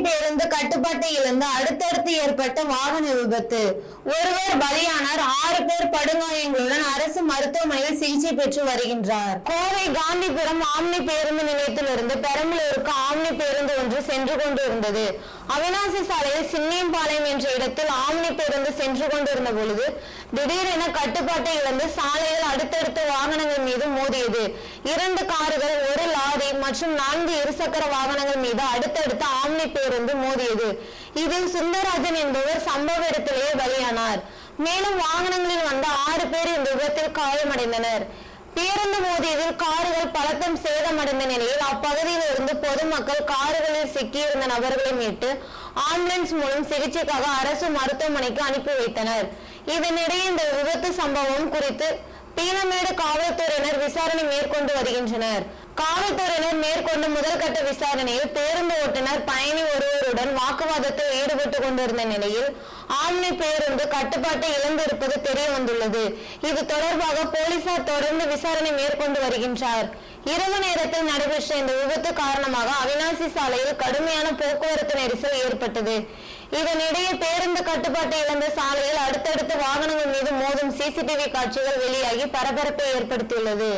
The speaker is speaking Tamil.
பேருந்து கட்டுப்பாட்டை இழந்து அடுத்தடுத்து ஏற்பட்ட வாகன விபத்து. ஒருவர் பலியானார். 6 பேர் படுகாயங்களுடன் அரசு மருத்துவமனையில் சிகிச்சை பெற்று வருகின்றார். கோவை காந்திபுரம் ஆம்னி பேருந்து நிலையத்திலிருந்து பெரம்பலூருக்கு ஆம்னி பேருந்து ஒன்று சென்று கொண்டிருந்தது. அவிநாசி சாலையில் சின்னியம்பாளையம் என்ற இடத்தில் ஆம்னி பேருந்து சென்று கொண்டிருந்த பொழுது திடீரென கட்டுப்பாட்டை இழந்து சாலையில் அடுத்தடுத்த வாகனங்கள் மீது மோதியது. 2 கார்கள், 1 லாரி மற்றும் 4 இருசக்கர வாகனங்கள் மீது அடுத்தடுத்த ஆம்னி பேருந்து மோதியது. இதில் சுந்தரராஜன் என்பவர் சம்பவ இடத்திலேயே பலியானார். மேலும் வாகனங்களில் வந்த 6 பேர் இந்த விபத்தில் காயமடைந்தனர். பேருந்து மோதியதில் கார்கள் பலத்தம் சேதமடைந்த நிலையில் அப்பகுதியில் இருந்து பொதுமக்கள் கார்களில் சிக்கியிருந்த நபர்களை மீட்டு ஆம்புலன்ஸ் மூலம் சிகிச்சைக்காக அரசு மருத்துவமனைக்கு அனுப்பி வைத்தனர். இதனிடையே இந்த விபத்து சம்பவம் குறித்து பீளமேடு காவல்துறையினர் விசாரணை மேற்கொண்டு வருகின்றனர். காவல்துறையினர் மேற்கொண்ட முதல்கட்ட விசாரணையில் பேருந்து ஓட்டுநர் பயணி ஒருவருடன் வாக்குவாதத்தில் ஈடுபட்டு கொண்டிருந்த நிலையில் ஆம்னி பேருந்து கட்டுப்பாட்டை இழந்திருப்பது தெரிய வந்துள்ளது. இது தொடர்பாக போலீசார் தொடர்ந்து விசாரணை மேற்கொண்டு வருகின்றனர். இரவு நேரத்தில் நடைபெற்ற இந்த விபத்து காரணமாக அவிநாசி சாலையில் கடுமையான போக்குவரத்து நெரிசல் ஏற்பட்டது. இதனிடையே பேருந்து கட்டுப்பாட்டை இழந்த சாலையில் அடுத்தடுத்த வாகனங்கள் மீது மோதும் சிசிடிவி காட்சிகள் வெளியாகி பரபரப்பை ஏற்படுத்தியுள்ளது.